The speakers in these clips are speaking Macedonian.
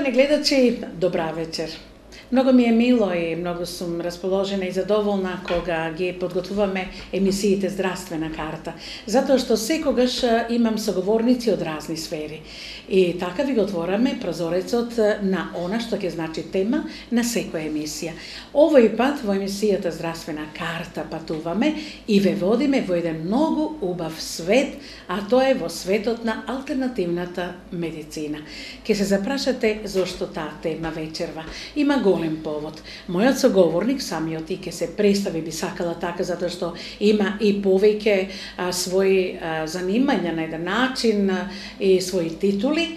Poštovani gledači, dobra večer. Mnogo mi je milo i mnogo sam raspoložena i zadovoljna koga gdje podgotuvame emisijite Zdravstvena karta. Zato što sekogaš imam sagovornici od raznih sferi. I takav vi otvorame prozorecot na ona što je znači tema na seko emisija. Ovo je pat vo emisijata Zdravstvena karta patuvame i ve vodime vo jedan mnogo ubav svet, a to je vo svetotna alternativnata medicina. Ke se zaprašate zašto ta tema večerva. Ima golem povod. Moj odsogovornik, Samijotike, se predstavi bi sakala taka zato što ima i povike svoje zanimanja na jedan način i svoji tituli.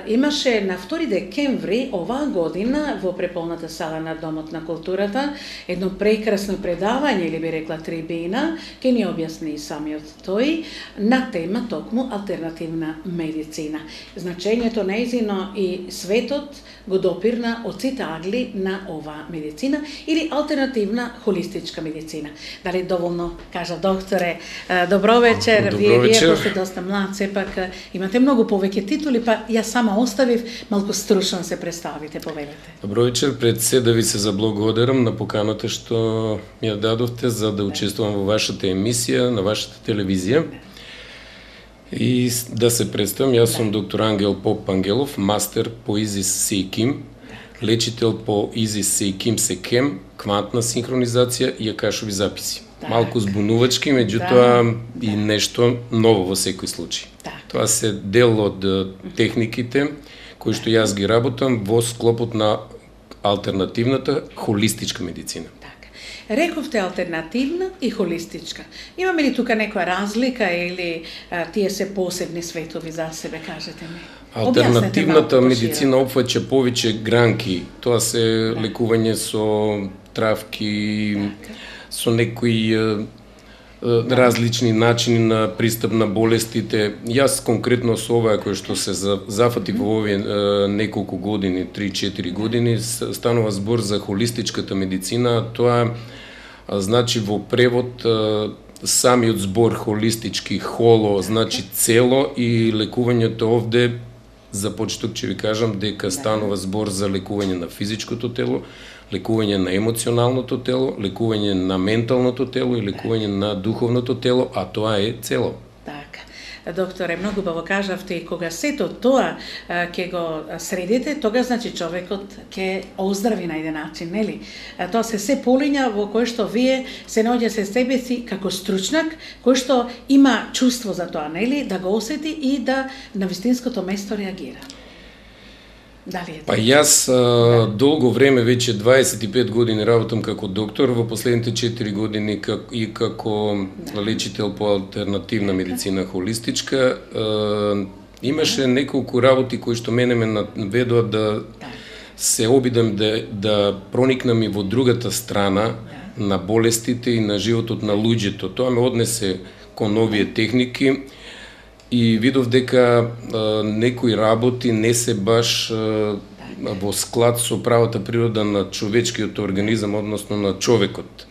Imaše na 2. dekembri ova godina vo prepolnata sala na Domotna kulturata jedno prekrasno predavanje, ili bi rekla tribina, ke ni objasni Samijot toji, na tema tokmu alternativna medicina. Značenje to neizino i svetot godopirna ocitagli na ova medicina ili alternativna holistička medicina. Da li dovoljno, kaže doktore, dobro večer, vi ste dosta mlad, sepak imate mnogo poveke tituli, pa ja sama ostavim, malko stručno se predstavite, povedete. Dobro večer, пред се да ви се заблагодарам на поканата што ми ја дадовте за да учествувам во вашата емисија, на вашата телевизија. И да се представам, јас сум доктор Ангел Поп Ангелов, мастер по ИЗИС Сейким, лечител по ИЗИС Сейким Секем, квантна синхронизација и акашови записи. Малку збунувачки, меѓутоа и нешто ново во секој случај. Тоа се дел од техниките кои што јас ги работам во склопот на алтернативната холистичка медицина. Рековте алтернативна и холистичка. Имаме ли тука некоја разлика или тие се посебни светови за себе, кажете ми? Алтернативната медицина опфаќа повеќе гранки. Тоа се лекување со травки, со некои различни начини на пристап на болестите. Јас конкретно со оваа кој што се зафати во овие неколку години, 3-4 години, станува збор за холистичката медицина. Тоа значи во превод самиот збор холистички, холо, значи цело, и лекувањето овде, за почеток ќе ви кажам дека станува збор за лекување на физичкото тело, лекување на емоционалното тело, лекување на менталното тело и лекување на духовното тело, а тоа е цело. Така. Докторе, многу убаво кажавте, кога сето тоа ќе го средите, тога значи човекот ќе оздрави на еден начин, нели? Тоа се полиња во кој што вие се наоѓа се себе си како стручнак, кој што има чувство за тоа, нели? Да го осети и да на вистинското место реагира. Дали е па јас долго време, веќе 25 години работам како доктор, во последните 4 години и како лечител по алтернативна медицина холистичка. Имаше неколку работи кои што мене ме наведоа да се обидам да проникнам и во другата страна на болестите и на животот на луѓето. Тоа ме однесе кон овие техники. И видов дека некои работи не се баш во склад со правата природа на човечкиот организам, односно на човекот.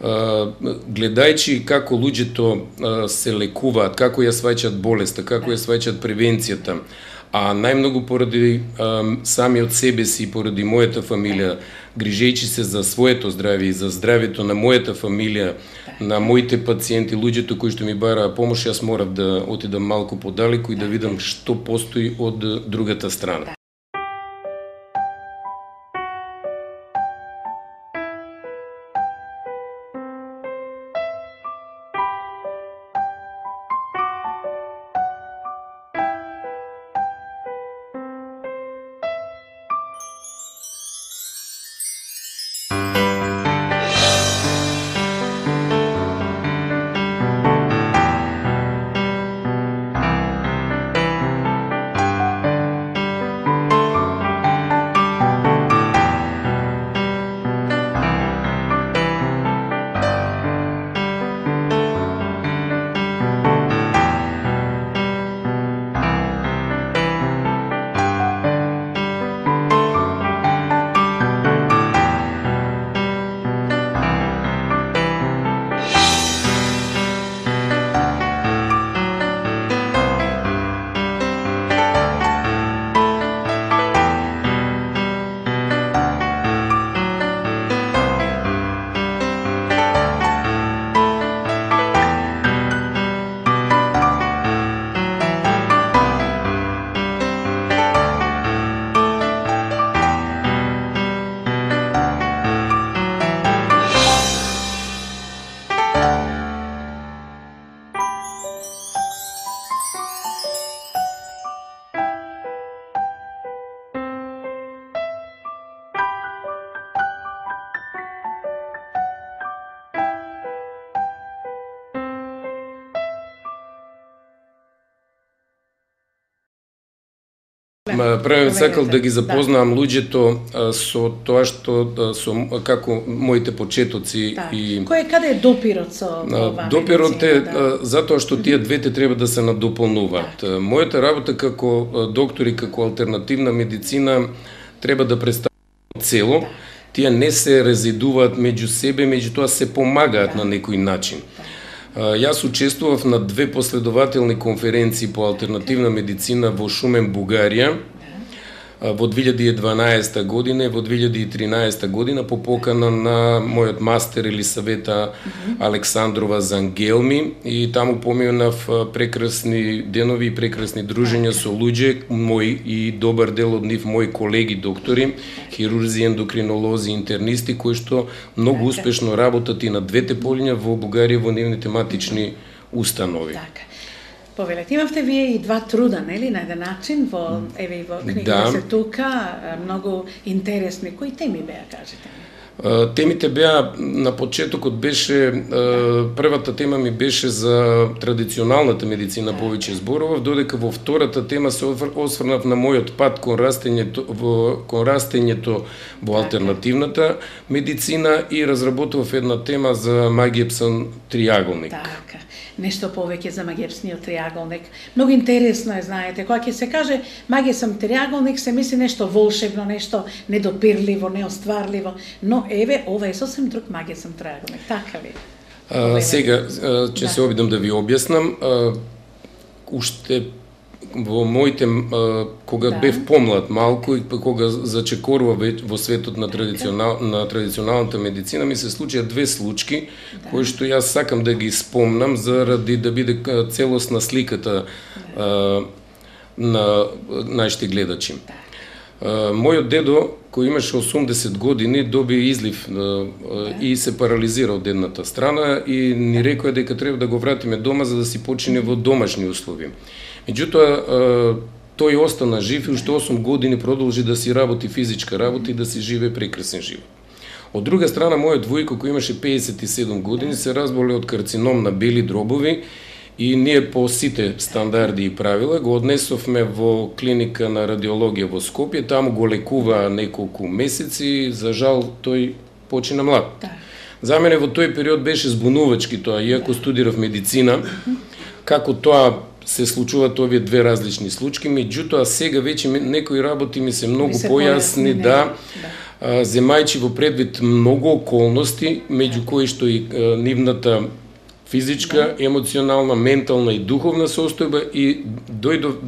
Гледајќи како луѓето се лекуваат, како ја сваќаат болеста, како ја сваќаат превенцијата, а најмногу поради самиот себе си и поради мојата фамилија, грижејќи се за своето здравје и за здравјето на мојата фамилија, на моите пациенти, луѓето кои што ми бараа помош, јас морав да отидам малку подалеку и да видам што постои од другата страна. првен сакал да ги запознавам луѓето со тоа што како моите почетоци и каде е допирот со ова? Допирот е затоа што тие двете треба да се надополнуваат. Мојата работа како доктор и како алтернативна медицина треба да представува цело. Тие не се резидуваат меѓу себе, меѓутоа се помагаат на некој начин. Јас учествував на 2 последователни конференции по алтернативна медицина во Шумен, Бугарија, во 2012 година и во 2013 година по покана на мојот мастер Елисавета Александрова Зангелми, и таму поминав прекрасни денови и прекрасни дружења со луѓе мои и добар дел од нив мои колеги доктори, хирурзи, ендокринолози, интернисти, кои што многу успешно работат и на двете полиња во Бугарија во нивните матични установи. Повелете, имавте вие и 2 труда, нели, на еден начин, во книгата се тука, многу интересни. Кои теми беа, кажете ми? Темите беа, на почетокот беше, првата тема ми беше за традиционалната медицина, повеќе зборував, додека во втората тема се осврнав на мојот пат кон растењето во алтернативната медицина и разработував една тема за магиепсан триаголник. Нешто повеќе за магиепсниот триаголник. Многу интересно е, знаете, кога ќе се каже магиепсан триаголник, се мисли нешто волшебно, нешто недопирливо, неостварливо, но еве, ова е сосем друг магиепсан триаголник, така ли? Сега, ќе се обидам да ви објаснам. Уште во моите, кога бев помлад малку и кога зачекорува во светот на традиционалната медицина, ми се случија 2 случаи, кои што јас сакам да ги спомнам заради да биде целосна сликата на нашите гледачи. Мојот дедо, кој имаше 80 години, доби излив и се парализира од едната страна и ни рекоа дека треба да го вратиме дома за да си почине во домашни услови. Меѓутоа, тој остана жив и уште 8 години продолжи да си работи физичка работа и да си живее прекрасен живот. Од друга страна, мојот војко, кој имаше 57 години, се разболе од карцином на бели дробови и ние по сите стандарди и правила го однесовме во клиника на радиологија во Скопје, таму го лекуваа неколку месеци, за жал тој почина млад. За мене во тој период беше збунувачки тоа, иако студирав медицина, како тоа се случуваат овие 2 различни случаи, меѓутоа сега веќе некои работи ми се многу појасни, земајчи во предвид многу околности, меѓу кои што и нивната физичка, емоционална, ментална и духовна состојба, и дојдов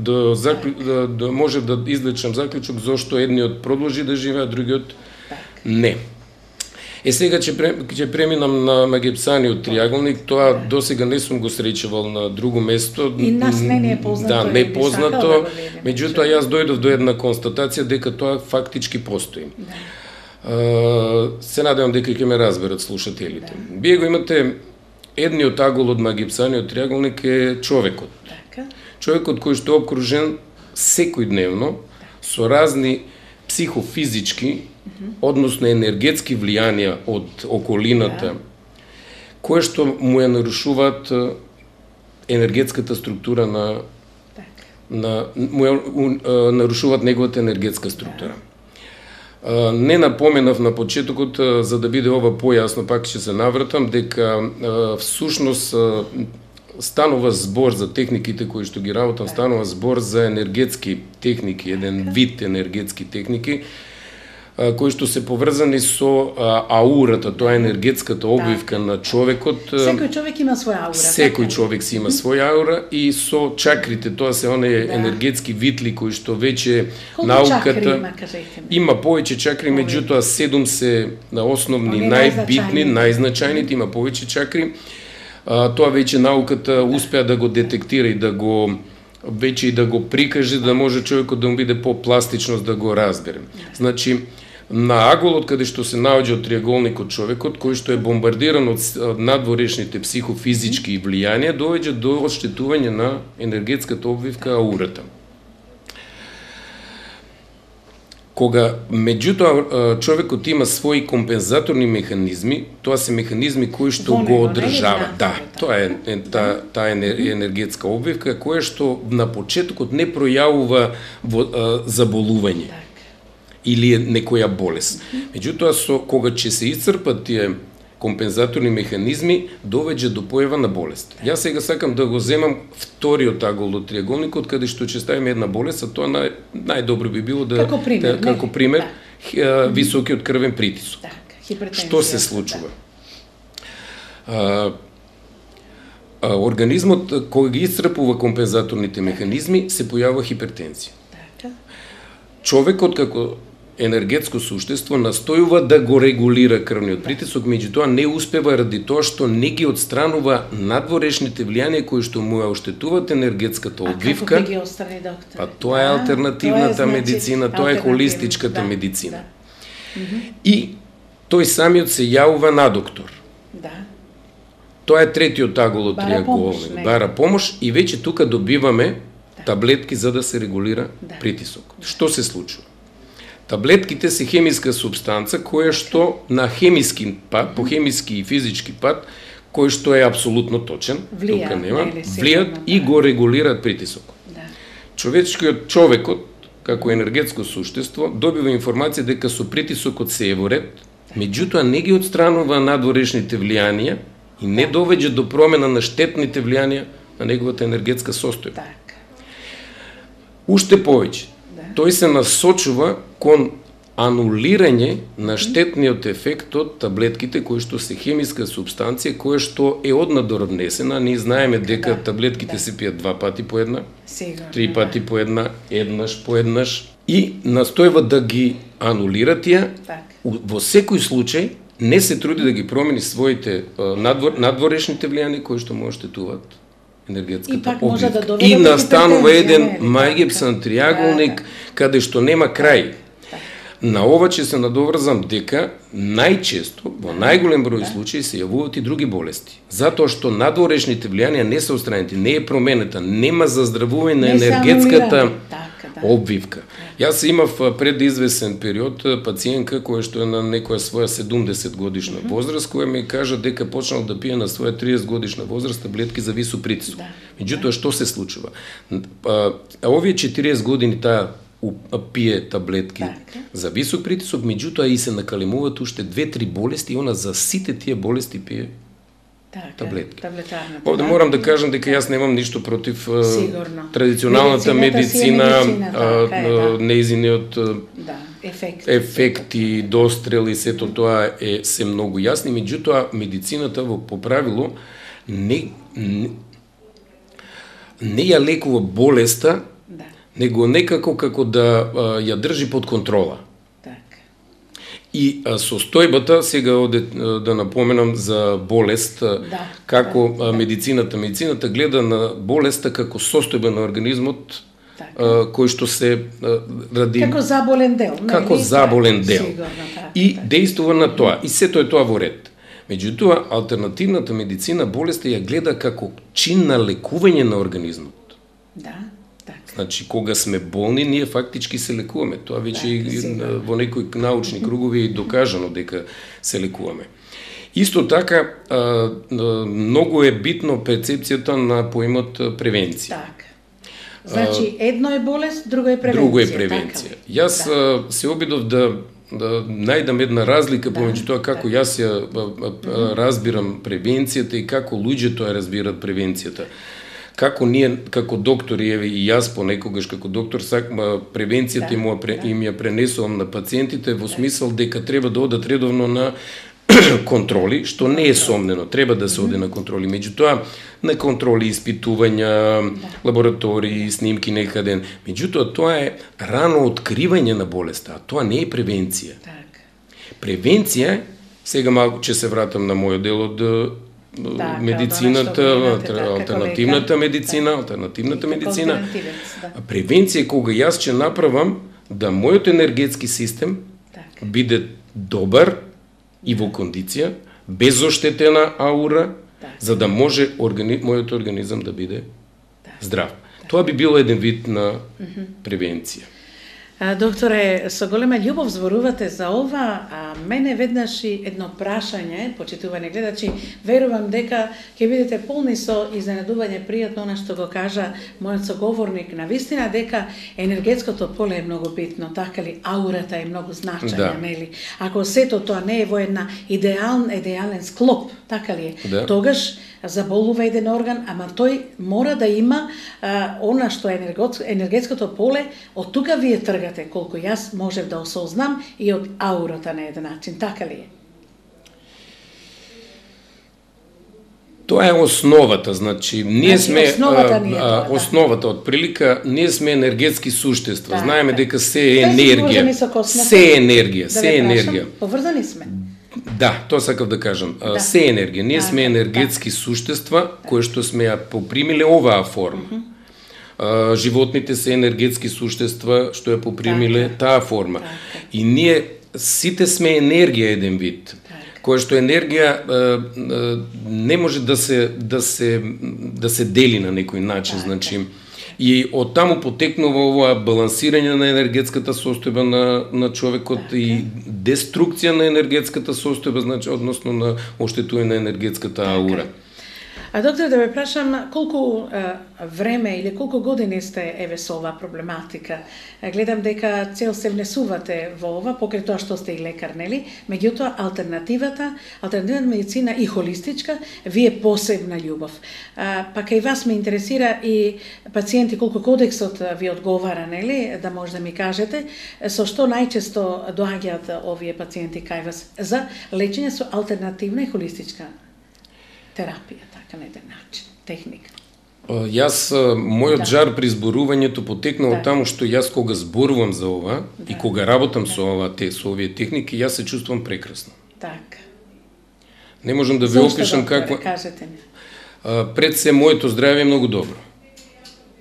да може да извлечам заклучок зошто едниот продолжи да живее, а другиот не. Сега ќе преминам на магиепсаниот триаголник, тоа досега не сум го среќавал на друго место. И нас не е познато. Да, не е познато, меѓутоа јас дојдов до една констатација дека тоа фактички постои. Се надевам дека ќе ме разберат слушателите. Вие го имате, едниот агол од магиепсаниот триаголник е човекот. Човекот кој што е обкружен секојдневно со разни психофизички, односно енергетски влијанија од околината, кои што му ја нарушуваат енергетската структура нарушуваат неговата енергетска структура. Не напоменав на почетокот, за да биде ова појасно, пак ќе се навратам, дека всушност станува збор за техниките кои што ги работам, станува збор за енергетски техники, еден вид енергетски техники, кои што се поврзани со аурата, тоа е енергетската обвивка на човекот. Секој човек има своја аура. Секој човек си има своја аура и со чакрите, тоа се оние енергетски витли кои што веќе науката има повеќе чакри, меѓутоа 7 се на основни, најбитни, најзначајните, има повеќе чакри. Тоа веќе науката успеа да го детектира и да го веќе и да го прикаже, да може човекот да му биде по-пластичност да го разбере. Значи, на аголот каде што се наоѓа од триаголникот човекот, кој што е бомбардиран од надворешните психофизички влијанија, доаѓа до оштетување на енергетската обвивка аурата. Кога меѓутоа човекот има своји компензаторни механизми, тоа се механизми кои што го одржаваат. Да, тоа е таа енергетска обвивка која што на почетокот не пројавува заболување или некоја болест. Меѓутоа кога ќе се исцрпат тие компензаторни механизми, доведе до појава на болест. Јас сега сакам да го земам вториот агол од триаголникот, каде што ќе ставиме една болест, а тоа најдобро би било да како пример високиот крвен притисок. Што се случува? Организмот кога ги исцрпува компензаторните механизми, се појавува хипертензија. Човекот како енергетско суштество настојува да го регулира крвниот притисок, меѓутоа не успева ради тоа што не ги отстранува надворешните влијанија кои што му ја оштетуваат енергетската обвивка. А како ги отстрани, доктор? Па тоа е алтернативната медицина, тоа е холистичката медицина. И тој самиот се јавува на доктор. Тоа е третиот агол од триаголник. Бара помош и веќе тука добиваме таблетки за да се регулира притисокот. Што се случува? Таблетките се хемиска субстанца која што на хемиски пат, по хемиски и физички пат, кој што е апсолутно точен, тука нема, влијат и го регулираат притисокот. Човекот, како енергетско суштество, добива информација дека со притисокот се е во ред, меѓутоа не ги отстранува надворешните влијанија и не доведе до промена на штетните влијанија на неговата енергетска состојба. Уште повеќе, тој се насочува кон анулирање на штетниот ефект од таблетките кои што се хемиска субстанција која што е однадор внесена. Ние знаеме дека таблетките се пијат 2 пати по една, 3 пати по една, еднаш по еднаш и настојува да ги анулира тие. Во секој случај не се труди да ги промени своите надворешните влијанија кои што му оштетуваат енергетската обвивка. И настанува еден мајгепсан триаголник каде што нема крај. На ова ќе се надоврзам дека најчесто, во најголем број случаи се јавуваат и други болести. Затоа што надворешните влијанија не се отстранети, не е променета, нема заздравување на енергетската обвивка. Јас имав пред извесен период пациентка која што е на некоја своја 70 годишна возраст, која ми кажа дека почнал да пие на своја 30 годишна возраст таблетки за висок притисок. Меѓутоа што се случува? Овие 40 години таа пие таблетки за висок притисок, меѓутоа и се накалемуваат уште 2-3 болести и она за сите тие болести пие таблетки. Овде морам да кажам дека јас немам ништо против традиционалната медицина, неизиниот ефекти, дострел и сето тоа се многу јасни, меѓутоа медицината по правило не ја лекува болеста, него некако како да ја држи под контрола. И состојбата, сега оде да напоменам за болест, како медицината гледа на болеста како состојба на организмот, кој што се ради... Како заболен дел. Како заболен дел. И дејствува на тоа. И сето е тоа во ред. Меѓутоа, алтернативната медицина болеста ја гледа како чин на лекување на организмот. Значи, кога сме болни, ние фактички се лекуваме. Тоа веќе во некои научни кругови е докажано дека се лекуваме. Исто така, многу е битно перцепцијата на поимот превенција. Значи, едно е болест, друго е превенција. Друго е превенција. Јас се обидов да најдам една разлика помеѓу тоа како јас ја разбирам превенцијата и како луѓето ја разбират превенцијата. Како ние, како доктори, еве и јас понекогаш како доктор, превенцијата им ја пренесувам на пациентите во смисол дека треба да одат редовно на контроли, што не е сомнено, треба да се оди на контроли. Меѓутоа, на контроли, испитувања, лаборатории, снимки некаде. Меѓутоа, тоа е рано откривање на болеста, а тоа не е превенција. Превенција, сега малку ќе се вратам на мојот дел од медицината, алтернативната медицина, превенција кога јас ќе направам да мојот енергетски систем биде добар и во кондиција, без оштетена аура, за да може мојот организам да биде здрав. Тоа би било еден вид на превенција. Докторе, со голема љубов зборувате за ова, а мене веднаш и едно прашање, почитувани гледачи, верувам дека ќе бидете полни со изненадување пријатно она што го кажа мојот соговорник, на вистина дека енергетското поле е многу битно, така ли, аурата е многу значајна, нели? Ако сето тоа не е во една идеален склоп, така ли е, тогаш заболува еден орган, ама тој мора да има она што е енергетското поле, од тука вие тргате, колку јас можев да осознам и од аурата на еден начин, така ли е? Тоа е основата, значи, ние сме основата од прилика, ние сме енергетски суштества. Знаеме дека се е енергија. Се е енергија, се е енергија. Поврзани сме. Да, тоа сакав да кажам. Се е енергија. Ние сме енергетски суштества кои што сме ја попримиле оваа форма. Животните се енергетски суштества што ја попримиле таа форма. И ние сите сме енергија еден вид. Која што енергија не може да се дели на некој начин, значи и од таму потекнува ова балансирање на енергетската состојба на човекот и деструкција на енергетската состојба, значи односно на оштетување на енергетската аура. А доктор, да ве прашам, колку време или колку години сте еве со оваа проблематика? Гледам дека цел се внесувате во ова, покрај тоа што сте и лекар, нели? Меѓутоа, алтернативна медицина и холистичка, вие посебна љубов. Па кај вас ме интересира и пациенти, колку кодексот ви одговара, нели? Да може да ми кажете, со што најчесто доаѓаат овие пациенти кај вас за лечење со алтернативна и холистичка терапија, така на еден начин, техника. Мојот жар при зборувањето потекна од таму што јас кога зборувам за ова и кога работам со овие техники, јас се чувствувам прекрасно. Така. Не можам да ве опишам како... Пред се, моето здравје е многу добро.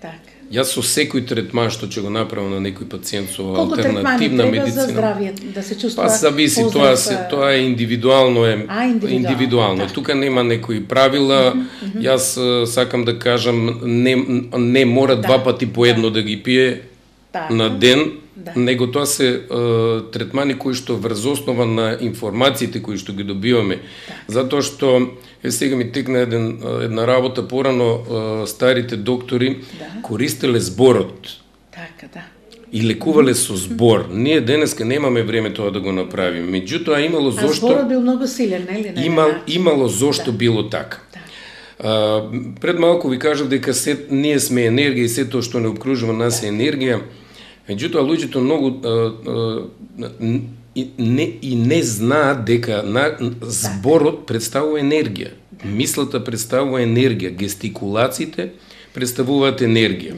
Така. Јас со секој третман што ќе го направам на некој пациент со алтернативна медицина. Колку третмани треба за здравје, да се чувствува? Па зависи, тоа е индивидуално. Индивидуално. Тука нема некои правила. Јас сакам да кажам, не мора два пати по едно да ги пие на ден, него тоа се третмани кои што врз основа на информациите кои што ги добиваме. Затоа што сега ми текна една работа порано, старите доктори користеле зборот. Така, да. И лекувале со збор. Ние денеска немаме време тоа да го направиме. Меѓутоа имало зошто... А зборот бил многу силен, нели? Имало зошто било така. Пред малку ви кажав дека ние сме енергија и се тоа што не обкружува нас е енергија. Меѓутоа луѓето многу не знаат дека зборот представува енергија. Мислата представува енергија, гестикулациите представуваат енергија.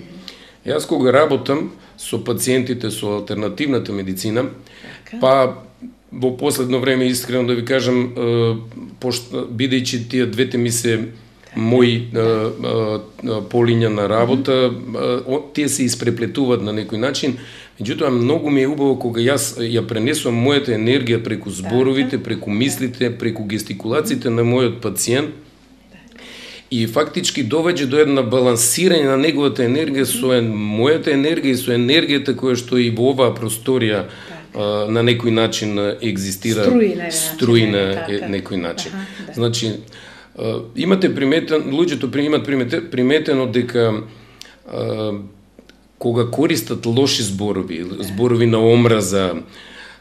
Јас кога работам со пациентите со алтернативната медицина, па во последно време искрено да ви кажам, бидејќи тие двете ми се мои полиња на работа, тие се испреплетуваат на некој начин. Меѓутоа, многу ми е убаво кога јас ја пренесувам мојата енергија преку зборовите, преку мислите, преку гестикулациите на мојот пациент и фактички доведе до една балансирање на неговата енергија со мојата енергија и со енергијата која што и во оваа просторија на некој начин екзистира, струи на некој начин. Значи, луѓето имат приметено дека кога користат лоши зборови, зборови на омраза,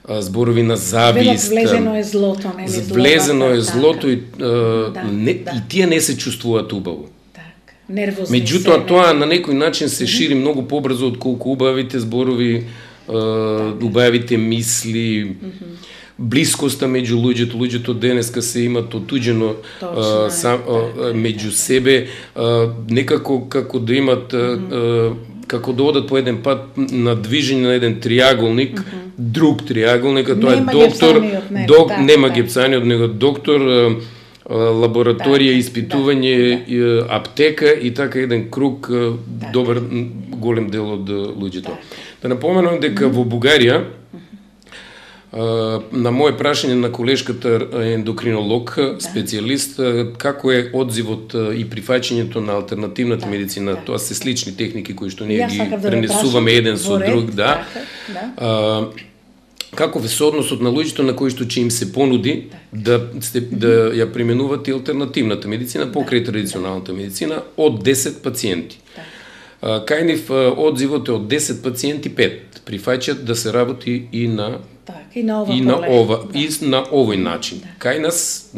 зборови на завист, влезено е злото, нели? Влезено е злото и тие не се чувствуваат убаво. Меѓутоа тоа на некој начин се шири многу побрзо отколку убавите зборови, убавите мисли, блискоста меѓу луѓето денеска се имат отуѓено меѓу себе, некако како да имат како да одат по еден пат на движење на еден триаголник, друг триаголник, тоа е доктор, нема гепцани од него, доктор, лабораторија, испитување, аптека и така еден круг, добар голем дел од луѓето. Да напоменам дека во Бугарија На моje прашање на колешката ендокринолог, специјалист, како е одзивот и прифаќањето на алтернативната медицина, тоа се слични техники кои што ние ги пренесуваме еден со друг, каков е соодносот на луѓето на кои што ќе им се понуди да ја применуват и алтернативната медицина покрај традиционалната медицина од 10 пациенти. Кај нив одзивот е од 10 пациенти 5 прифаќаат да се работи и на овој начин. Кај нас,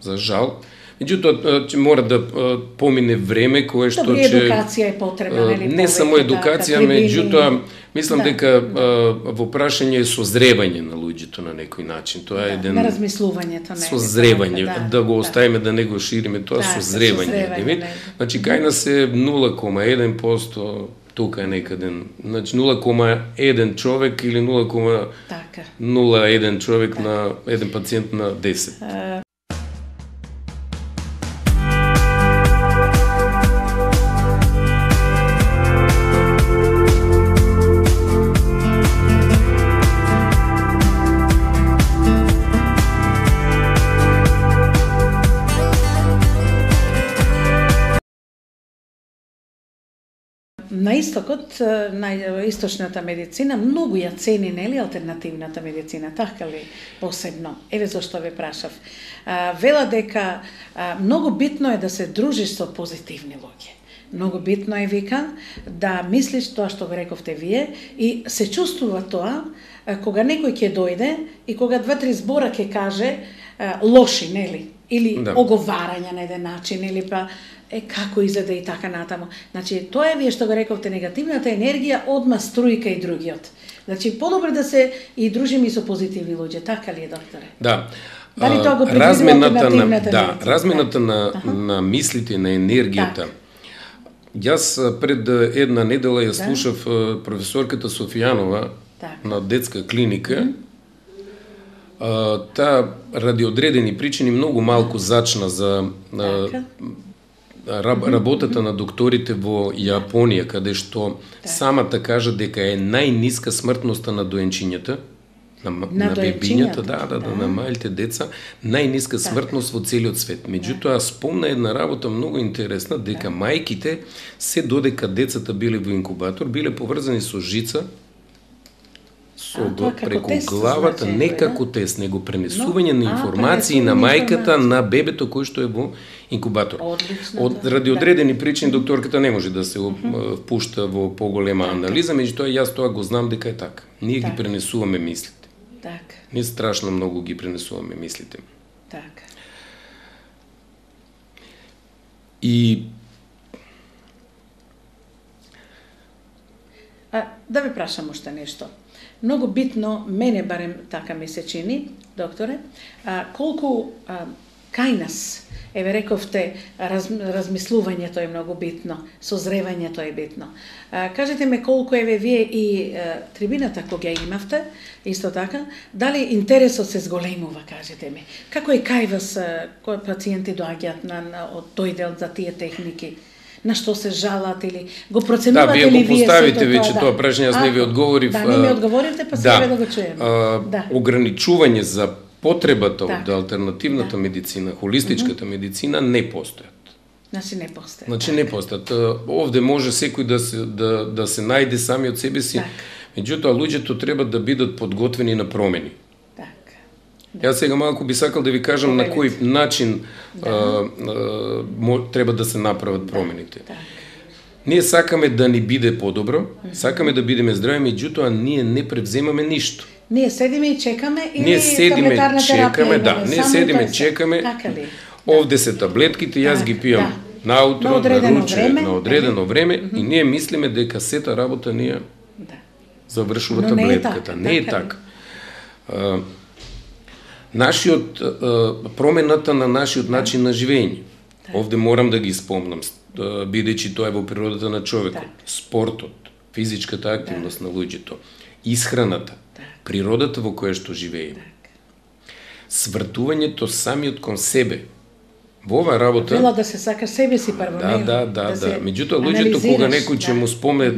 за жал, меѓутоа ќе мора да помине време кое што ќе... Едукација е потребна, нели? Не само едукација, меѓутоа мислам дека во прашање е созревање на луѓето на некој начин. Тоа е еден... На размислувањето, не? Созревање, да го оставиме, да не го шириме, тоа созревање. Значи, кај нас е 0,1%, тука е некаде, значи 0,1 човек или 0,01 човек на еден пациент на 10. На истокот, на источната медицина, многу ја цени, нели, алтернативната медицина, така ли, посебно? Еве зашто ве прашав. Вела дека многу битно е да се дружиш со позитивни луѓе. Многу битно е, вика, да мислиш тоа што го рековте вие и се чувствува тоа кога некој ќе дојде и кога 2-3 збора ќе каже лоши, нели, или оговарања на еден начин, или па како изгледа и така натаму. Значи, тоа е вие што го рековте, негативната енергија одма струјка и другиот. Значи, подобро да се и дружиме со позитивни луѓе, така ли е, докторе? Да. Дали тоа го предвидува алтернативната медицина? Размената на мислите, на енергијата. Јас пред една недела ја слушав професорката Софијанова на детска клиника. Таа ради одредени причини многу малку зачна за работата на докторите во Јапонија, каде што самата кажа дека е најниска смртноста на доенчињата, на бебињата, на малите деца, најниска смртност во целиот свет. Меѓутоа, спомна една работа многу интересна, дека мајките, се додека децата биле во инкубатор, биле поврзани со жица, преку главата, не како тест, него пренесување на информации на мајката на бебето кој што е во инкубатор. Ради одредени причини докторката не може да се впушта во поголема анализа, меѓутоа јас тоа го знам дека е така. Ние ги пренесуваме мислите. Ние страшно многу ги пренесуваме мислите. И да ве прашам уште нешто. Многу битно, мене барем така ми се чини, докторе, колку кај нас, еве рековте, размислувањето е многу битно, созревањето е битно. Кажете ме колку еве вие и трибината кога ја имавте, исто така, дали интересот се зголемува, кажете ми. Како е кај вас кои пациенти доаѓаат дојдат за тие техники? На што се жалат или го проценувате ли вие? Да, вие го поставите веќе тоа прашање, јас не ви одговорив. Да, не ми одговорите, па сега да го чуеме. Ограничување за потребата од алтернативната медицина, холистичката медицина не постојат. Значи не постојат. Значи не постојат. Овде може секој да се најде сами од себе си. Меѓутоа луѓето треба да бидат подготвени на промени. Јас сега малку би сакал да ви кажам на кој начин треба да се направат промените. Ние сакаме да ни биде подобро, сакаме да бидеме здрави, меѓутоа ние не превземаме ништо. Ние седиме и чекаме или ние седиме, чекаме, ние седиме, чекаме. Овде се таблетките, јас ги пијам наутро, на руче, на одредено време и ние мислиме дека сета работа ние завршува таблетката. Не е така. Промената на нашиот начин на живење. Овде морам да ги спомнам, бидејќи тоа е во природата на човекот. Спортот, физичката активност на луѓето, исхраната, природата во која што живееме. Свртувањето самиот кон себе. Во оваа работа... Вела да се сака себе си прво. Да. Меѓутоа, луѓето кога некој ќе му спомне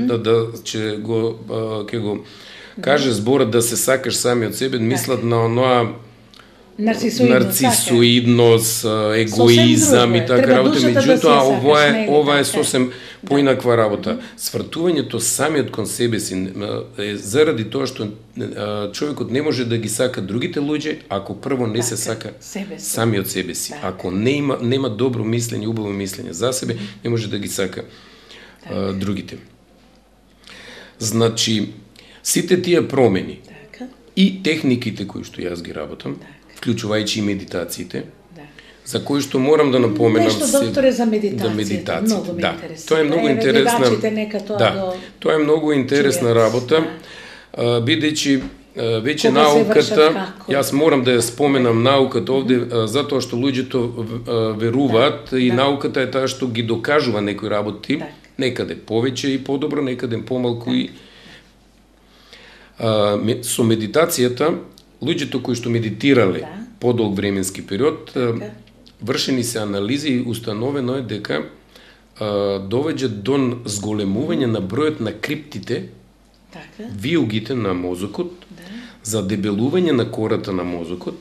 ќе го каже зборот да се сакаш сами од себе, мислат на оноа нарцисоидност, егоизам и така работа, меѓутоа ова е сосем поинаква работа. Свртувањето самиот кон себе си е заради тоа што човекот не може да ги сака другите луѓе ако прво не се сака самиот себе си. Ако нема добро мислење, убаво мислење за себе, не може да ги сака другите. Значи, сите тие промени и техниките кои што јас ги работам, вклучувајќи и медитациите, за кои што морам да напоменам докторе, за медитација. Многу ме интересува. Тоа е многу интересна. Тоа е многу интересна работа, бидејќи веќе науката, јас морам да ја споменам науката овде, затоа што луѓето веруваат и науката е таа што ги докажува некои работи, некаде повеќе и подобро, некаде помалку и со медитацијата луѓето кои што медитирале подолг временски период, вршени се анализи и установено е дека довеѓа до зголемување на бројот на криптите, виугите на мозокот, за дебелување на кората на мозокот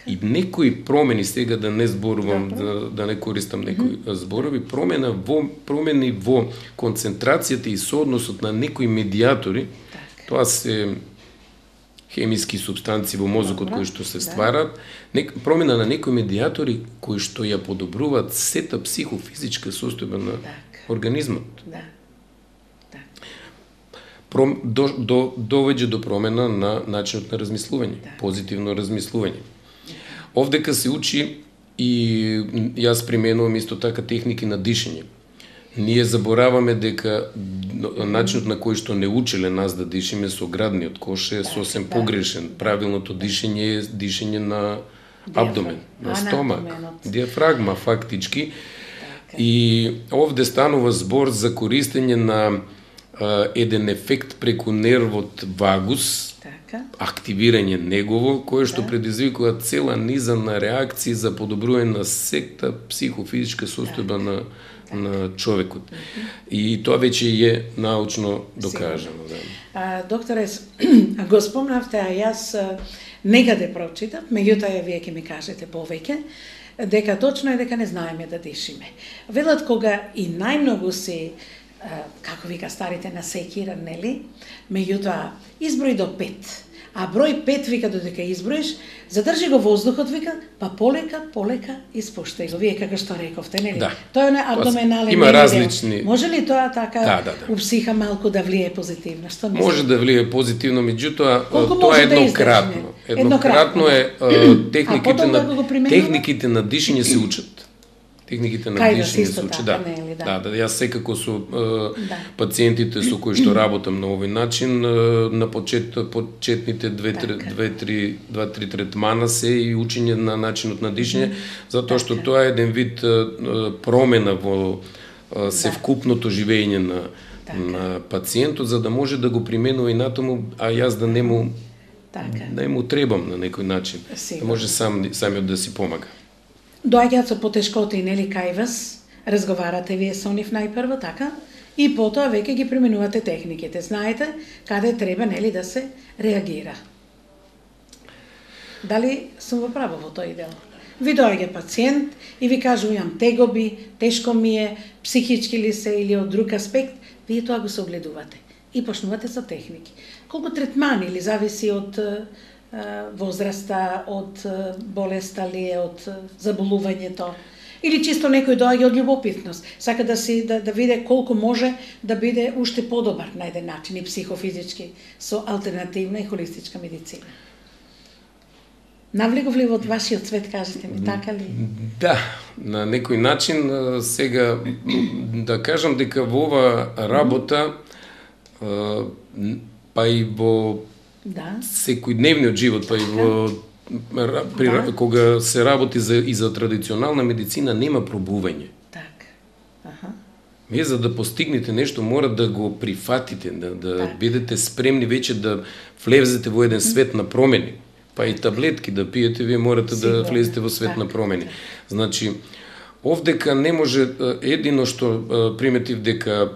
и некои промени, сега да не зборувам, да не користам некои зборови, промени во концентрацијата и соодносот на некои медиатори, тоа се хемиски субстанции во мозокот кои што се стварат, промена на некои медиатори кои што ја подобруваат сета психофизичка состојба на организмот. Довеѓа до промена на начинот на размислување, позитивно размислување. Овдека се учи и јас применувам исто така техники на дишење. Ние забораваме дека начинот на кој што не учеле нас да дишиме со градниот кош е сосем погрешен. Правилното дишење е дишење на абдомен, на стомак, диафрагма фактички. И овде станува збор за користење на еден ефект преку нервот вагус, активирање негово, кое што предизвикува цела низа на реакции за подобрување на сета психофизичка состојба на човекот. И тоа веќе е научно докажано. Докторе, го спомнавте, а јас некаде прочитав, меѓутоа вие ќе ми кажете повеќе, дека точно е дека не знаеме да дишиме. Велат кога и најмногу си, како вика старите, насекиран, нели? Меѓутоа, изброј до 5. А број 5 вика додека изброиш, задржи го воздухот, вика, па полека испуштај го. Вие како што рековте, нели? Тоа е абдоменален. Има различни. Може ли тоа така у психа малку да влие позитивно? Што мислите? Може да влие позитивно, меѓутоа тоа е еднократно. Еднократно е техниките на дишење се учат. Техниките на дишење се учат. Јас секако со пациентите со кои што работам на овој начин, на почетните 2-3 третмана се и учење на начинот на дишење, затоа што тоа е еден вид промена во севкупното живење на пациентот, за да може да го применува и натаму, а јас да не му требам на некој начин, да може самиот да си помага. Доаѓаат со потешкоти, нели, кај вас, разговарате вие со нив најпрво, така? И потоа веќе ги применувате техниките. Знаете каде треба, нели, да се реагира. Дали сум во право во тој дел? Ви доаѓа пациент и ви кажу, имам тегоби, тешко ми е, психички ли се или од друг аспект, вие тоа го согледувате и почнувате со техники. Колку третмани или зависи од возраста, од болеста ли е, од заболувањето, или чисто некој доаѓа од љубопитност, сака да види колку може да биде уште подобар на еден начин и психофизички со алтернативна и холистичка медицина. Навлегов ли во вашиот свет, кажете ми, така ли? Да, на некој начин сега да кажам дека во ова работа па и во секојдневниот живот, па и кога се работи и за традиционална медицина, нема пробување. Вие за да постигнете нешто мора да го прифатите, да бидете спремни веќе да влезете во еден свет на промени. Па и таблетки да пиете, вие морате да влезете во свет на промени. Значи, овдека не може, едино што приметив дека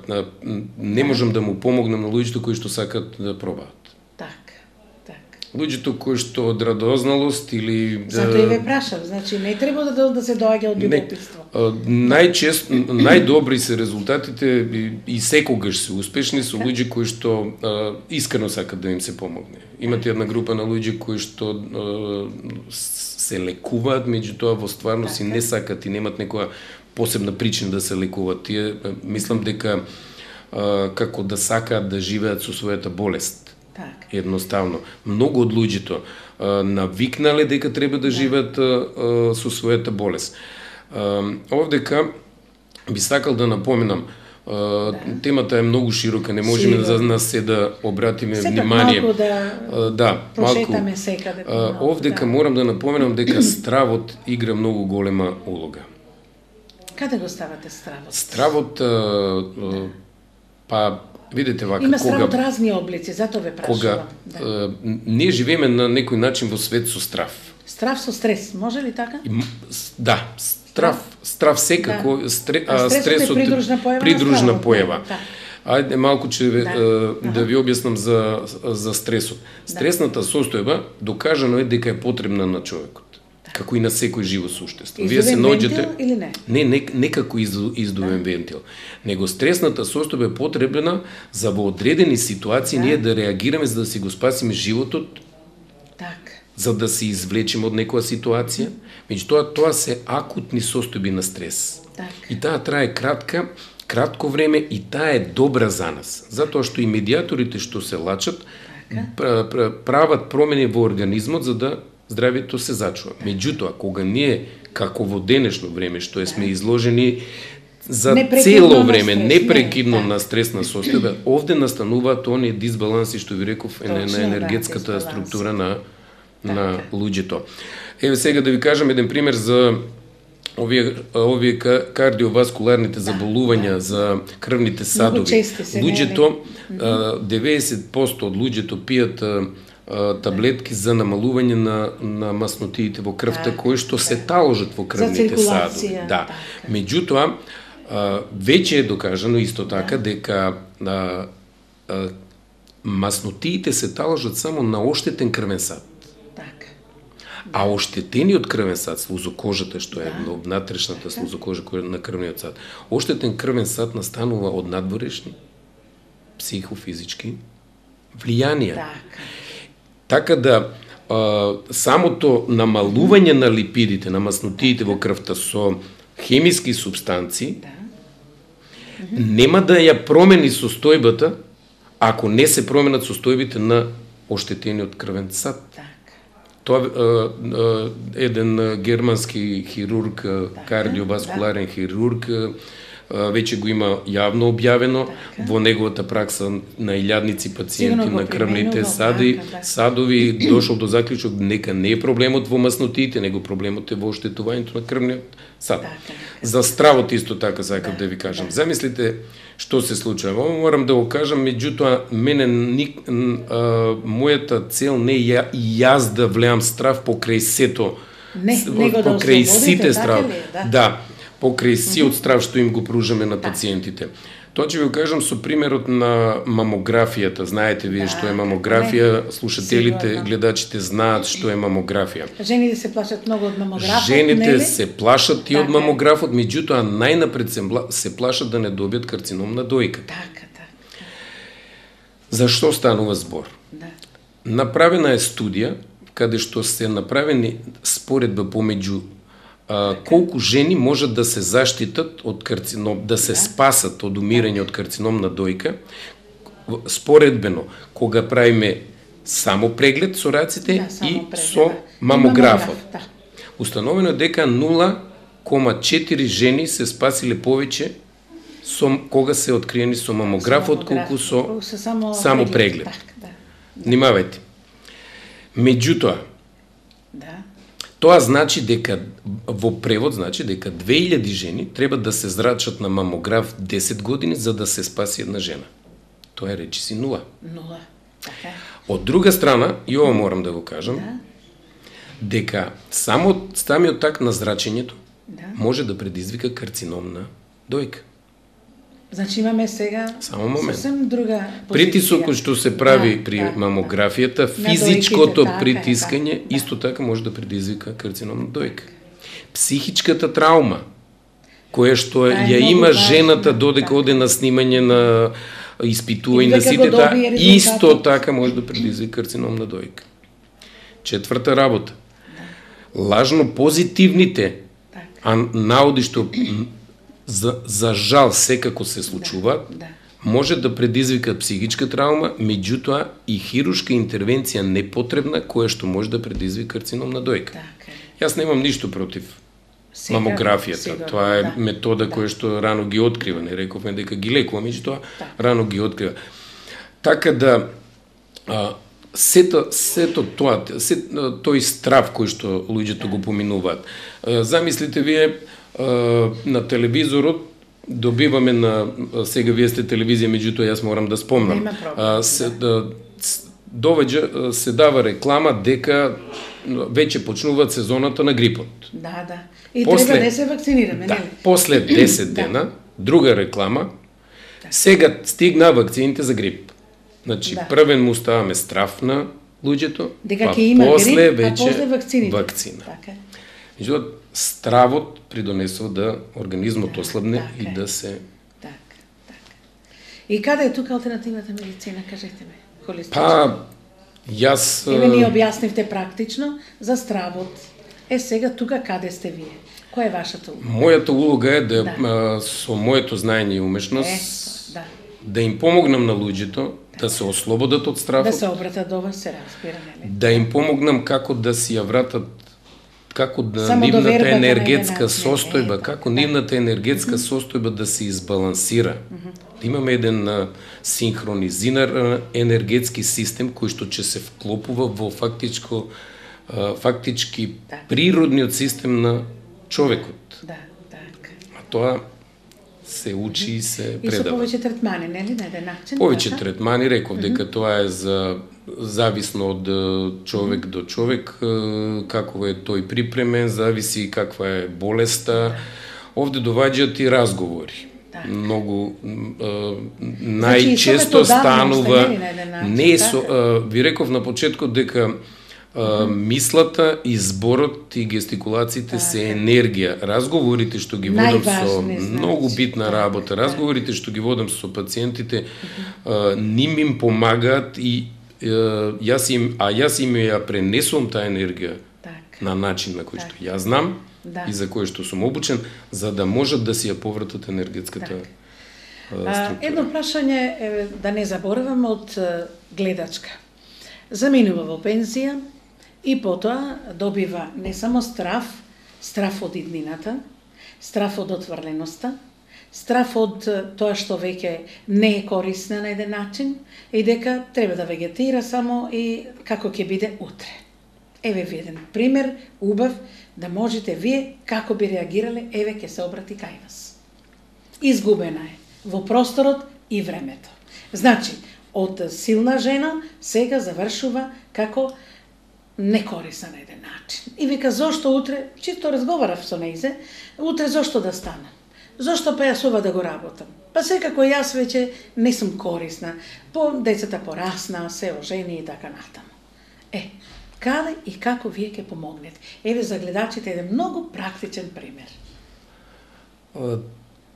не можам да му помогнам на луѓето кои што сакат да пробаат. луѓето кои што од радозналост или... Зато и ве прашав, значи не треба да се доаѓа од љубопитство. Најчесто, најдобри се резултатите и секогаш се успешни со луѓе кои што искрено сакат да им се помогне. Имате една група на луѓе кои што се лекуваат, меѓутоа во стварност и не сакат и немат некоја посебна причина да се лекуваат. Тие мислам дека како да сакаат да живеат со својата болест. Так. Едноставно. Многу од луѓето навикнале дека треба да живеат со својата болест. Овдека би сакал да напоменам, темата е многу широка, не можеме за нас се да обратиме внимание. Малку да прошетаме секаде. Овдека морам да напоменам дека стравот игра многу голема улога. Каде го ставате стравот? Стравот, па, видите вака, има стравот разни облици, затоа ве прашувам. Кога ние живееме на некој начин во свет со страв. Страв со стрес, може ли така? Да, страв секако, стресот е придружна појава. Ајде малку да ви објаснам за стресот. Стресната состојба докажано е дека е потребна на човекот, како и на секој живо суштество. Вие се наоѓате или не? Не како издувен вентил, него стресната состојба е потребна за во одредени ситуации ние да реагираме за да си го спасиме животот, за да се извлечеме од некоја ситуација. Меѓутоа тоа се акутни состојби на стрес. И таа трае кратко време и таа е добра за нас, затоа што и медиаторите што се лачат прават промени во организмот за да здравието се зачува. Меѓутоа, кога ние, како во денешно време, што сме изложени за цело време, непрекидно на стресна состојба, овде настануваат оние дисбаланси, што ви реков, на енергетската структура на луѓето. Еве сега да ви кажам еден пример за овие кардиоваскуларните заболувања, за крвните садови. Луѓето, 90% од луѓето пијат таблетки за намалување на маснотиите во крвта, кои што се таложат во крвните садови. Да. Меѓутоа, веќе е докажано исто така дека маснотиите се таложат само на оштетен крвен сад. А оштетениот крвен сад, слузокожата, што е внатрешната слузокожа на крвниот сад, оштетен крвен сад настанува од надворешни психофизички влијанија. Така да самото намалување на липидите, на маснотиите во крвта со хемиски субстанции нема да ја промени состојбата ако не се променат состојбите на оштетениот крвен сад. Тоа еден германски хирург, кардиоваскуларен хирург, веќе го има јавно објавено во неговата пракса на илјадници пациенти на крвните садови, дошол до заклучок нека не е проблемот во маснотиите, него проблемот е во оштетувањето на крвниот сад. За стравот исто така сакам да ви кажам. Замислите што се случува. Морам да го кажам, меѓутоа мојата цел не е јас да влеам страв покрај сето, покрај сите страв. Да, покрај сиот страв што им го пружаме на пациентите. Тоа ќе ви кажам со примерот на мамографијата. Знаете вие што е мамографија, слушателите, гледачите знаат што е мамографија. Жените се плашат многу од мамографот, Жените се плашат и од мамографот, меѓутоа најнапред се плашат да не добијат карцином на дојката. За што станува збор? Направена е студија каде што се направени споредба помеѓу колку жени можат да се заштитат од карцином, да се спасат од умирање од карцином на дојка, споредбено, кога правиме само преглед со раците и со мамографот. Установено е дека 0,4 жени се спасиле повеќе кога се откриени со мамограф, отколку со само преглед. Внимавајте. Меѓутоа, тоа значи дека, во превод значи дека 2000 жени треба да се зрачат на мамограф 10 години за да се спаси една жена. Тоа е речиси 0. Од друга страна, и ова морам да го кажам, дека самиот так на зрачењето може да предизвика карцином на дојка. Значи имаме сега съвсем друга позиция. Притисокот што се прави при мамографијата, физичкото притискање, исто така може да предизвика карцином на дојка. Психичката траума, која што ја има жената додека оде на снимање на испитување на сите, исто така може да предизвика карцином на дојка. Четврта работа. Лажно позитивните наоди што за жал секако се случуваат, може да предизвикат психичка траума, меѓутоа и хируршка интервенција непотребна, која што може да предизвика карцином на дојка. Јас немам ништо против мамографијата. Тоа е метода која што рано ги открива. Не рековме дека ги лекува, меѓутоа рано ги открива. Така да сето тоа, тој страв кој што луѓето го поминуваат. Замислите вие на телевизорот добиваме сега вие сте телевизија, меѓутоа јас морам да спомнам. Довеќе се дава реклама дека веќе почнуваат сезоната на грипот. Да. И треба да се вакцинираме, нели? После 10 дена, друга реклама, сега стигна вакцините за грип. Значи, првен му ставаме страв на луѓето, дека ќе има грип, а после вакцина. Меѓутоа, стравот придонесува да организмот ослабне и да се... И каде е тука алтернативната медицина, кажете ме, холистична? Јас... Еве ни објаснивте практично за стравот. Сега тука каде сте вие? Која е вашата улога? Мојата улога е да со моето знаење и умешност да им помогнам на луѓето да се ослободат од стравот. Да се обратат до вас, се разбира, нели? Да им помогнам како да си ја вратат, како да нивната енергетска состојба, како нивната енергетска состојба да се избалансира. Да имаме еден синхронизиран енергетски систем кој што ќе се вклопува во фактички природниот систем на човекот. А тоа се учи и се предава. И со повеќе третмани, нели, на еден начин? Повеќе третмани, реков дека тоа е зависно од човек до човек, како е тој припремен, зависи каква е болеста. Овде доваѓаат и разговори. Многу најчесто станува ви реков на почетокот дека мислата, изборот и гестикулациите се енергија. Разговорите што ги водам со многу битна работа, разговорите што ги водам со пациентите, ним им помагаат и јас им ја пренесувам таа енергија на начин на кој што ја знам и за кој што сум обучен, за да можат да си ја повратат енергетската структура. Едно прашање, да не заборавам, од гледачка. Заминува во пензија и потоа добива не само страв од иднината, страв од отврленоста, страв од тоа што веќе не е корисна на еден начин и дека треба да вегетира само и како ќе биде утре. Еве ви еден пример, убав, да можете вие како би реагирале, еве ќе се обрати кај вас. Изгубена е во просторот и времето. Значи, од силна жена сега завршува како некорисна на еден начин. И вика, зошто утре, чисто разговарав со нејзе, утре зошто да станам? Зошто па јас ова да го работам? Па секако јас веќе не сум корисна. Децата порасна, се ожени и така натаму. Каде и како вие ќе помогнете? Еве за гледачите еден многу практичен пример.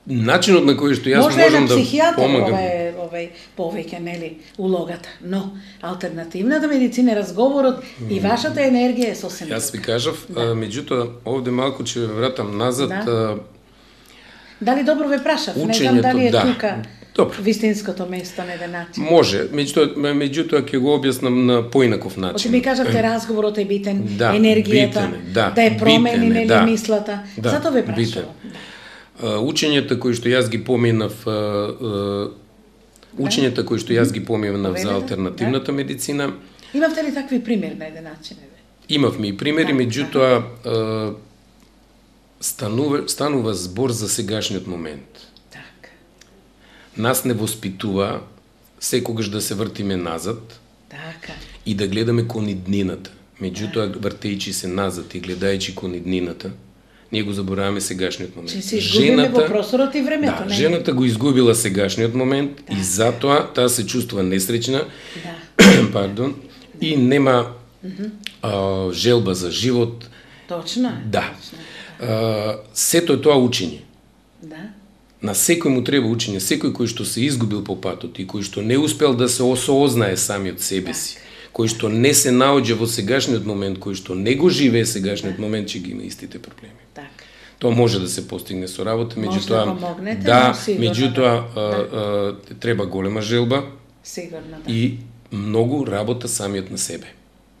Начинот на кој што јас можам да помагам. Може е повеќе, нели, улогата, но алтернативната медицина, разговорот и вашата енергија е сосем. Јас ви кажав, меѓутоа овде малку ќе ве вратам назад. Дали добро ве прашав? Не знам дали е тука вистинското место на еден начин. Може, меѓутоа ќе го објаснам на поинаков начин. Ми кажавте разговорот е битен, енергијата, да е промени, нели, мислата. Зато ве прашувам. Учењата кои што јас ги поминав, за алтернативната медицина. Имавте ли такви примери на еден начин? Имавме и примери, меѓутоа станува збор за сегашниот момент. Нас не воспитува секогаш да се вртиме назад и да гледаме кон иднината. Меѓутоа, вртејќи се назад и гледајќи кон иднината, ние го забораваме сегашниот момент. Че се изгубиме во просторот и времето. Да, жената го изгубила сегашниот момент и затоа таа се чувствува несреќна, пардон, и нема желба за живот. Точно е. Да. Сето е тоа учење. Да. На секој му треба учење, секој кој што се изгубил по патот и кој што не успел да се осознае самиот себе си, кој што не се наоѓа во сегашниот момент, кој што не го живее сегашниот момент, ќе ги има истите проблеми. Така. Тоа може да се постигне со работа, меѓутоа треба голема желба. Сигурно, да. И многу работа самиот на себе.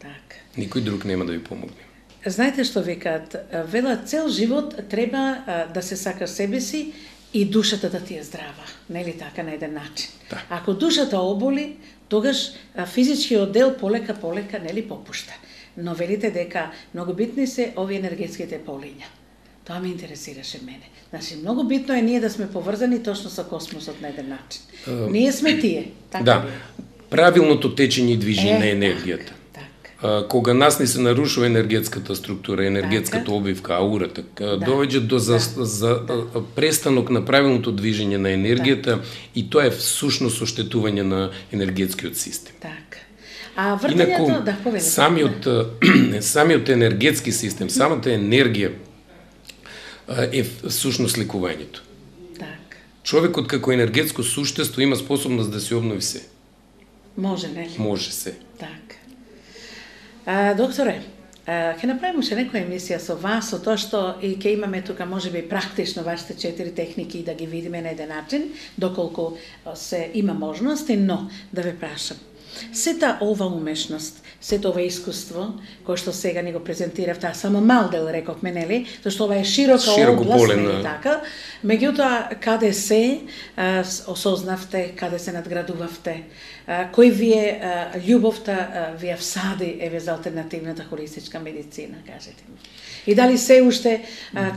Така. Никој друг нема да ви помогне. Знаете што викаат? Велат, цел живот треба да се сака себе си и душата да ти е здрава. Нели така, на еден начин. Да. Ако душата оболи, тогаш физичкиот дел полека нели попушта. Но велите дека многу битни се овие енергетските полиња. Тоа ме интересираше мене. Значи, многу битно е ние да сме поврзани точно со космосот на еден начин. Ние сме тие. Така да, правилното течење и движење на енергијата. Кога нас ни се нарушува енергетската структура, енергетската обвивка, аурата, довеѓа до за престанок на правилното движење на енергијата и тоа е всушност оштетување на енергетскиот систем. Така. А вртењето, да, повелите. Самиот енергетски систем, самата енергија е всушност лекувањето. Так. Човекот како енергетско суштество има способност да се обнови се. Може, нели? Може се. Так. Докторе, ќе направиме уште некоја емисија со вас, со тоа што и ќе имаме тука можеби практично вашите 4 техники да ги видиме на еден начин, доколку се има можности, но да ве прашам. Сета ова умешност, сето ова искуство, кој што сега ни го презентирав, таа само мал дел рековме, нели? Зашто ова е широка област, нели така? Меѓутоа, каде се осознавте, каде се надградувавте, кој ви е љубовта ви ја всади еве за алтернативната холистичка медицина, кажете ми. И дали се уште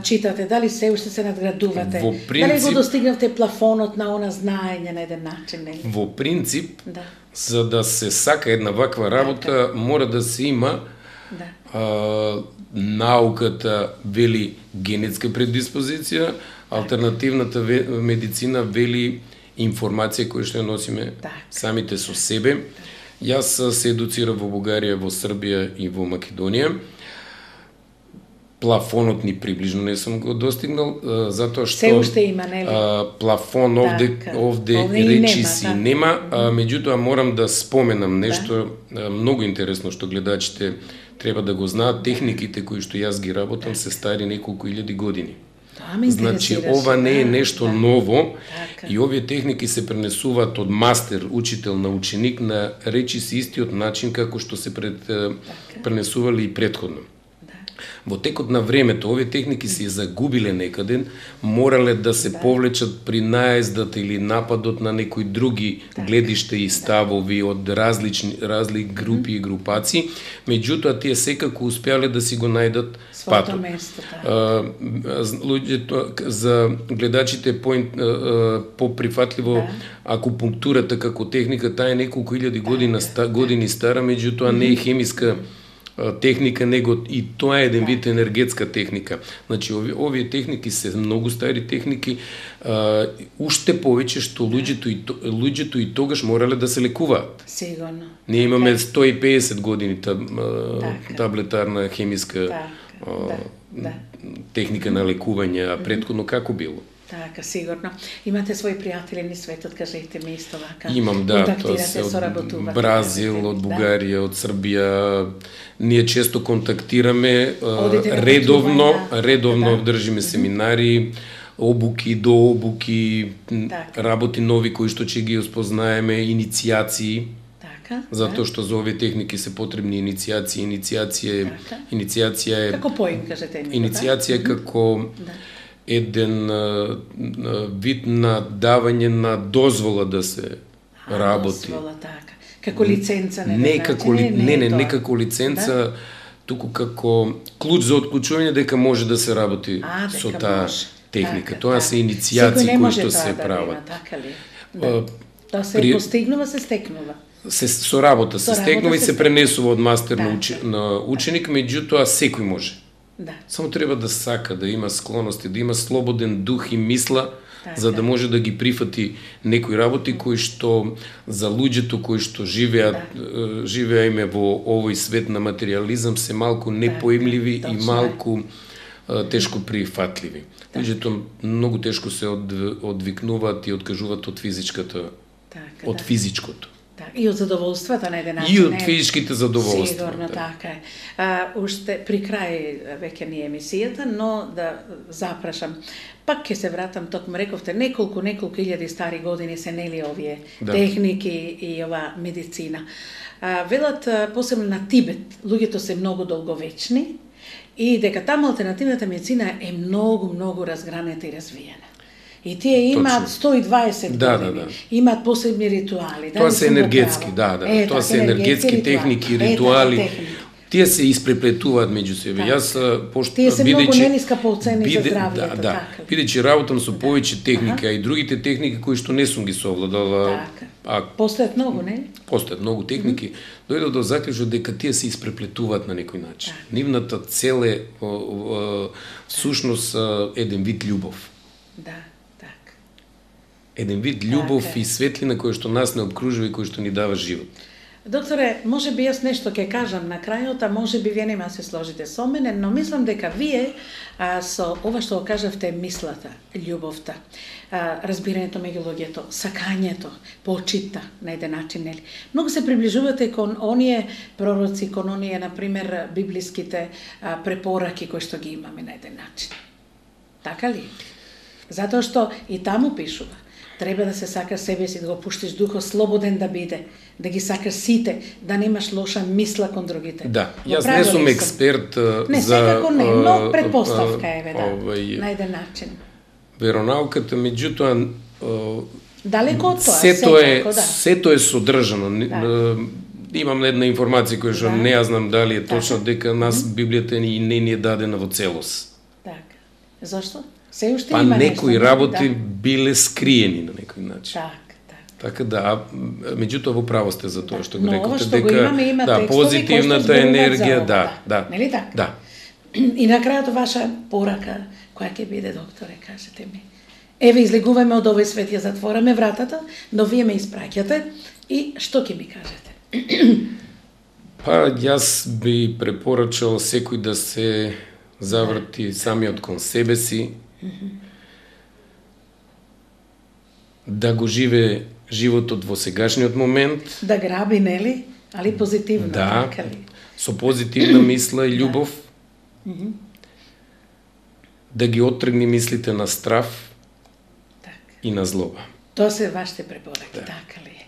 читате, дали се уште се надградувате, дали го достигнавте плафонот на она знаење на еден начин, нели? Во принцип, да. За да се сака една ваква работа, мора да се има науката вели генетска предиспозиција, алтернативната медицина вели информација која што ја носиме самите со себе. Јас се едуцирав во Бугарија, во Србија и во Македонија. Плафонот ни приближно не сум го достигнал, затоа што се уште има, нели? Плафон овде речиси нема, меѓутоа морам да споменам нешто многу интересно што гледачите треба да го знаат. Техниките кои што јас ги работам се стари неколку илјади години. Значи, ова не е нешто ново и овие техники се пренесуваат од мастер, учител на ученик на речиси истиот начин како што се пренесували и претходно. Во текот на времето, овие техники се загубиле некаде, морале да се повлечат при наездата или нападот на некои други гледишта и ставови од различни групи и групаци, меѓутоа тие секако успеале да си го најдат патот. За гледачите поприфатливо акупунктурата како техника, таа е неколку илјади години стара, меѓутоа не е хемиска техника, него и тоа е еден вид енергетска техника. Значи, овие техники се многу стари техники, уште повеќе што луѓето и тогаш морале да се лекуваат. Сигурно. Ние имаме 150 години таблетарна хемиска техника на лекување, а претходно како било? Така, сигурно. Имате своји пријатели низ светот, кажете ми исто вака. Имам, да, тоа се од Бразил, од Бугарија, од Србија. Ние често контактираме, редовно држиме семинари, обуки, дообуки, работи нови кои што ќе ги успознаеме, иницијации. Затоа што за овие техники се потребни иницијации. Иницијација е како поим, кажете ми. Иницијација како еден вид на давање на дозвола да се работи. Дозвола, така. Како лиценца, не како лиценца, туку како клуч за отклучување дека може да се работи со таа техника. Тоа се иницијации кои што се прават. Тоа се постигнува, се стекнува. Со работа се стекнува и се пренесува од мастер на ученик, меѓутоа секој може. Да. Само треба да сака, да има склонности, да има слободен дух и мисла, Така. за да може да ги прифати некои работи кои што за луѓето кои што живееме во овој свет на материализам се малку непоимливи и малку тешко прифатливи. Луѓето многу тешко се одвикнуваат и откажуваат од физичката, од физичкото. И од задоволствата на еден начин. И од физичките задоволства. Сигурно, така е. Уште при крај веќе ни емисијата, но да запрашам. Пак ќе се вратам, токму рековте, неколку илјади стари години се нели овие техники и ова медицина. Велат, посебно на Тибет, луѓето се многу долговечни и дека таму алтернативната медицина е многу разгранета и развиена. И тие имаат 120 години, имаат посебни ритуали. Тоа се енергетски, тоа се енергетски техники, ритуали. Тие се испреплетуваат меѓу себе. Јас тие се многу нениска по оцени за здравјето. Бидејќи работам со повеќе техника и другите техники кои што не сум ги совладала. Постојат многу, не? Постојат многу техники. Дојдов до заклучок дека тие се испреплетуваат на некој начин. Нивната цел е всушност еден вид љубов. Еден вид љубов и светлина која што нас не обкружува и која што ни дава живот. Докторе, може би јас нешто ќе кажам на крајот, а може би вие нема се сложите со мене, но мислам дека вие со ова што го кажавте мислата, љубовта, разбирањето меѓу луѓето, сакањето, почита на еден начин, нели? Многу се приближувате кон оние пророци, кон оние, например, библиските препораки кои што ги имаме на еден начин. Така ли? Затоа што и таму пишува. Треба да се сакаш себе си, да го пуштиш духот слободен да биде, да ги сакаш сите, да немаш лоша мисла кон другите. Да, јас не сум експерт не, за... секако не, но предпоставка е, на еден начин. Веронауката, меѓутоа... Далеко од тоа, сето е содржано. Имам една информација која што не ја знам дали е точно, дека нас Библијата не ни е дадена во целост. Така. Зошто? Па некои работи биле скриени на некој начин. Така да, меѓутоа во право сте за тоа што го рековте, дека позитивната енергија, нели така? Да. И на крајот ваша порака, која ќе биде, докторе, кажете ми. Еве излегуваме од овој свет, ја затвораме вратата, но вие ме испраќате и што ќе ми кажете? Па јас би препорачал секој да се заврти самиот кон себе си, да го живее животот во сегашниот момент. Да граби, нели? Али позитивно, така ли? Со позитивна мисла и љубов. Да ги оттргни мислите на страф и на злоба. Тоа се вашите препораки, така ли?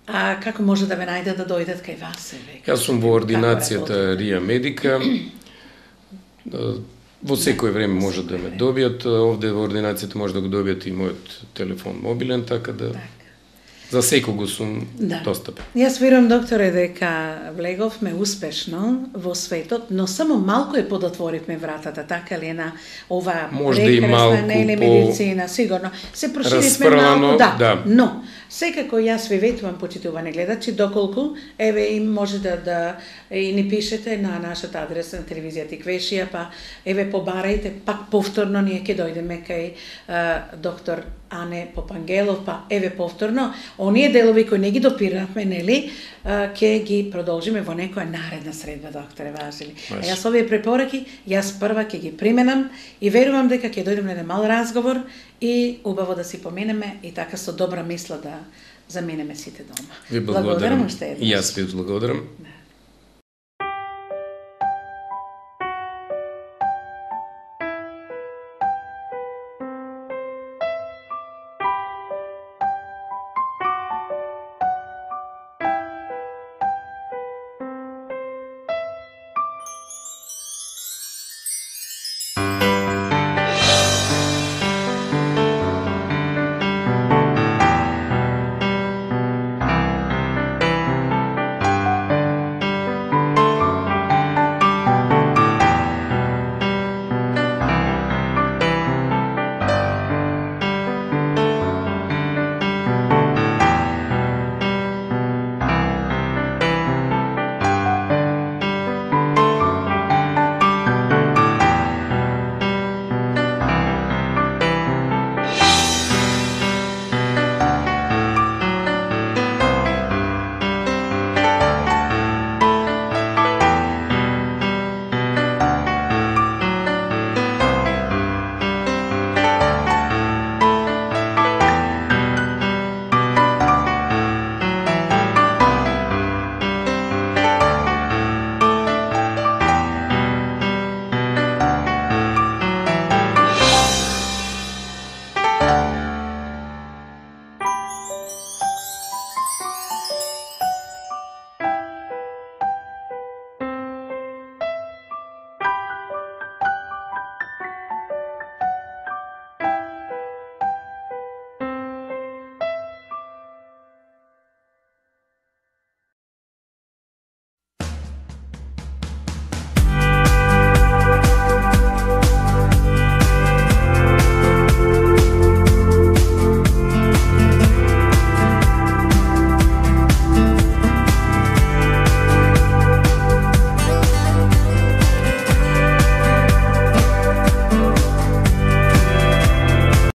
А како може да ве најдат да дојдат кај вас? Јас сум во ординацијата Рија Медика. Во секој време може да ме добијат. Овде во ординацијата може да го добијат и мојот телефон мобилен, така да за секого сум достапен. Јас верувам, докторе, дека влеговме успешно во светот, но само малку подотворивме вратата, така ли, на ова прекрасна медицина, сигурно. Се проширивме малку, но секако јас ви ветувам, почитувани гледачи, доколку еве им може да и ни пишете на нашата адреса на телевизија Тиквешија, па еве побарајте, пак повторно ние ќе дојдеме кај доктор Ане Попангелов, па еве повторно, оние делови кои не ги допирнавме, нели, ќе ги продолжиме во некоја наредна средба, докторе Важили. Јас овие препораки, јас прва ќе ги применам и верувам дека ќе дојдеме на еден мал разговор и убаво да си поменеме и така со добра мисла да заменеме сите дома. Ви благодарам. И јас ви благодарам.